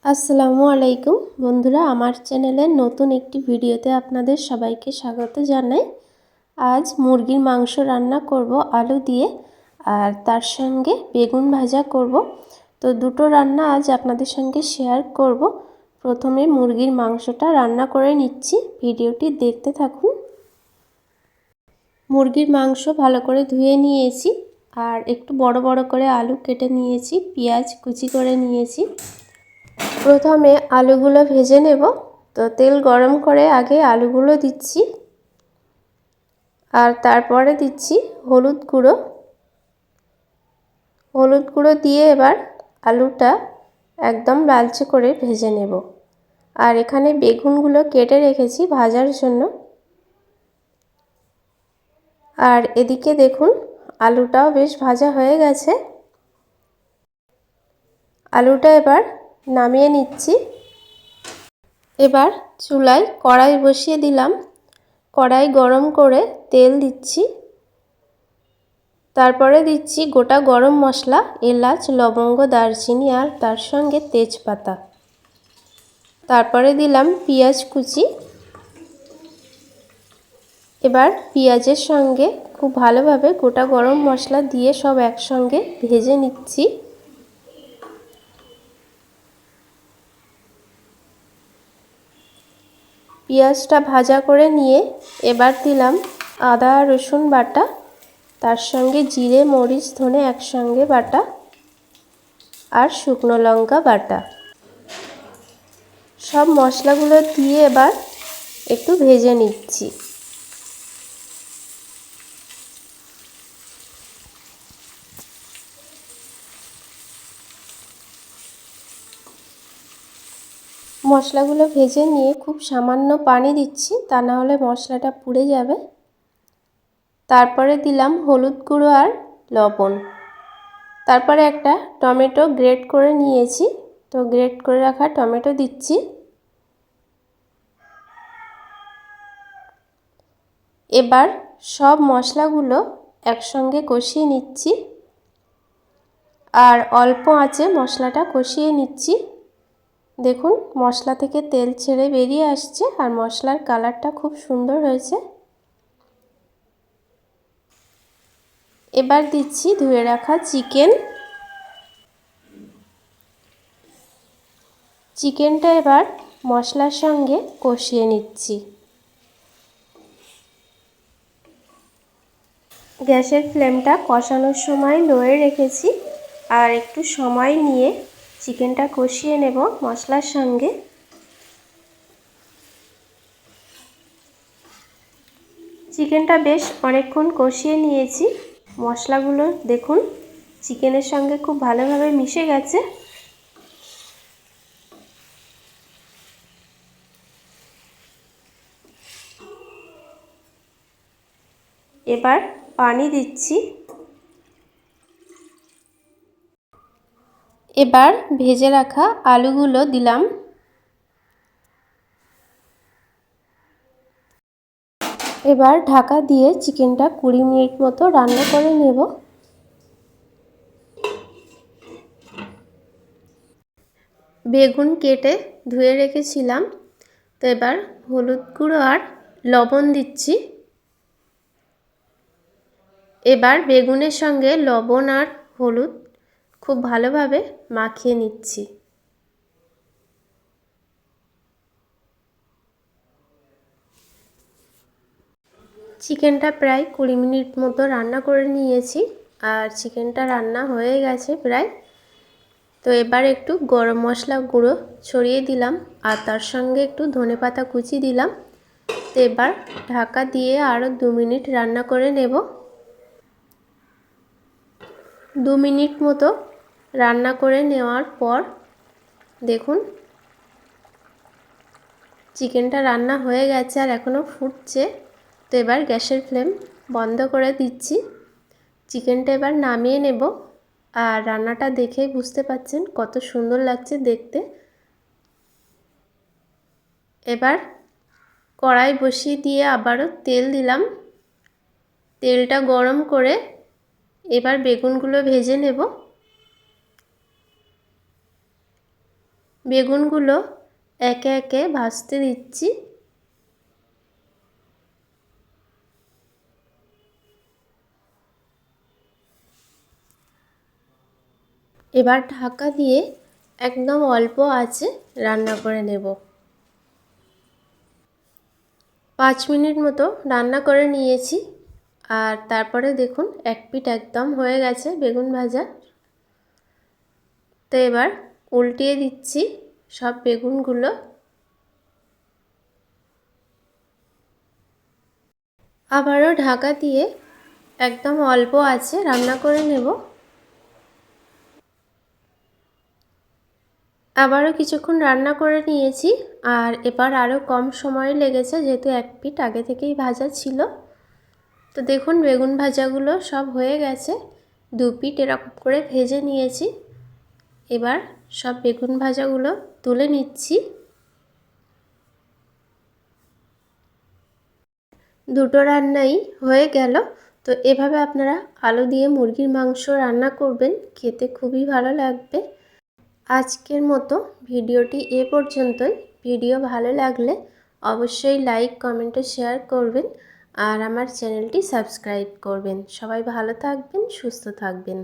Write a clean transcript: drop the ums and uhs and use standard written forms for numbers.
আসসালামু আলাইকুম বন্ধুরা, আমার চ্যানেলের নতুন একটি ভিডিওতে আপনাদের সবাইকে স্বাগত জানাই। আজ মুরগির মাংস রান্না করব আলু দিয়ে, আর তার সঙ্গে বেগুন ভাজা করব। তো দুটো রান্না আজ আপনাদের সঙ্গে শেয়ার করব। প্রথমে মুরগির মাংসটা রান্না করে নিচ্ছি, ভিডিওটি দেখতে থাকুন। মুরগির মাংস ভালো করে ধুয়ে নিয়েছি, আর একটু বড় বড় করে আলু কেটে নিয়েছি, পেঁয়াজ কুচি করে নিয়েছি। প্রথমে আলুগুলো ভেজে নেব। তো তেল গরম করে আগে আলুগুলো দিচ্ছি, আর তারপরে দিচ্ছি হলুদ গুঁড়ো দিয়ে এবার আলুটা একদম লালচে করে ভেজে নেব। আর এখানে বেগুনগুলো কেটে রেখেছি ভাজার জন্য। আর এদিকে দেখুন আলুটাও বেশ ভাজা হয়ে গেছে। আলুটা এবার নামিয়ে নিচ্ছি। এবার চুলায় কড়াই বসিয়ে দিলাম। কড়াই গরম করে তেল দিচ্ছি, তারপরে দিচ্ছি গোটা গরম মশলা, এলাচ, লবঙ্গ, দারচিনি আর তার সঙ্গে তেজপাতা। তারপরে দিলাম পেঁয়াজ কুচি। এবার পেঁয়াজের সঙ্গে খুব ভালোভাবে গোটা গরম মশলা দিয়ে সব একসঙ্গে ভেজে নিচ্ছি। পেঁয়াজটা ভাজা করে নিয়ে এবার দিলাম আদা রসুন বাটা, তার সঙ্গে জিরে মরিচ ধনে একসঙ্গে বাটা আর শুকনো লঙ্কা বাটা। সব মশলাগুলো দিয়ে এবার একটু ভেজে নিচ্ছি। মশলাগুলো ভেজে নিয়ে খুব সামান্য পানি দিচ্ছি, তা না হলে মশলাটা পুড়ে যাবে। তারপরে দিলাম হলুদ গুঁড়ো আর লবণ। তারপরে একটা টমেটো গ্রেট করে নিয়েছি, তো গ্রেট করে রাখা টমেটো দিচ্ছি। এবার সব মশলাগুলো একসঙ্গে কষিয়ে নিচ্ছি, আর অল্প আঁচে মশলাটা কষিয়ে নিচ্ছি। দেখুন মশলা থেকে তেল ছেড়ে বেরিয়ে আসছে, আর মশলার কালারটা খুব সুন্দর হয়েছে। এবার দিচ্ছি ধুয়ে রাখা চিকেনটা এবার মশলার সঙ্গে কষিয়ে নিচ্ছি। গ্যাসের ফ্লেমটা কষানোর সময় লোয়ে রেখেছি, আর একটু সময় নিয়ে চিকেনটা কষিয়ে নেব মশলার সঙ্গে। চিকেনটা বেশ অনেকক্ষণ কষিয়ে নিয়েছি। মশলাগুলো দেখুন চিকেনের সঙ্গে খুব ভালোভাবে মিশে গেছে। এবার পানি দিচ্ছি। এবার ভেজে রাখা আলুগুলো দিলাম। এবার ঢাকা দিয়ে চিকেনটা 20 মিনিট মতো রান্না করে নেব। বেগুন কেটে ধুয়ে রেখেছিলাম, তো এবার হলুদ গুঁড়ো আর লবণ দিচ্ছি। এবার বেগুনের সঙ্গে লবণ আর হলুদ খুব ভালোভাবে মাখিয়ে নিচ্ছি। চিকেনটা প্রায় 20 মিনিট মতো রান্না করে নিয়েছি, আর চিকেনটা রান্না হয়ে গেছে প্রায়। তো এবার একটু গরম মশলা গুঁড়ো ছড়িয়ে দিলাম, আর তার সঙ্গে একটু ধনেপাতা কুচি দিলাম। তো এবার ঢাকা দিয়ে আরও 2 মিনিট রান্না করে নেব। 2 মিনিট মতো রান্না করে নেওয়ার পর দেখুন চিকেনটা রান্না হয়ে গেছে, আর এখনও ফুটছে। তো এবার গ্যাসের ফ্লেম বন্ধ করে দিচ্ছি। চিকেনটা এবার নামিয়ে নেব, আর রান্নাটা দেখেই বুঝতে পাচ্ছেন কত সুন্দর লাগছে দেখতে। এবার কড়াই বসিয়ে দিয়ে আবারও তেল দিলাম। তেলটা গরম করে এবার বেগুনগুলো ভেজে নেব। বেগুনগুলো একে একে ভাজতে দিচ্ছি। এবার ঢাকা দিয়ে একদম অল্প আঁচে রান্না করে নেব। 5 মিনিট মতো রান্না করে নিয়েছি। আর তারপরে দেখুন এক পিঠ একদম হয়ে গেছে বেগুন ভাজা। তো এবার উল্টিয়ে দিচ্ছি সব বেগুনগুলো। আবারও ঢাকা দিয়ে একদম অল্প আঁচে রান্না করে নেব। আবারও কিছুক্ষণ রান্না করে নিয়েছি। আর এবার আরও কম সময় লেগেছে যেহেতু এক পিঠ আগে থেকেই ভাজা ছিল। তো দেখুন বেগুন ভাজাগুলো সব হয়ে গেছে। 2 পিঠ এরকম করে ভেজে নিয়েছি। এবার সব বেগুন ভাজাগুলো তুলে নিচ্ছি। দুটো রান্নাই হয়ে গেল। তো এভাবে আপনারা আলু দিয়ে মুরগির মাংস রান্না করবেন, খেতে খুবই ভালো লাগবে। আজকের মতো ভিডিওটি এ পর্যন্তই। ভিডিও ভালো লাগলে অবশ্যই লাইক, কমেন্ট ও শেয়ার করবেন আর আমার চ্যানেলটি সাবস্ক্রাইব করবেন। সবাই ভালো থাকবেন, সুস্থ থাকবেন।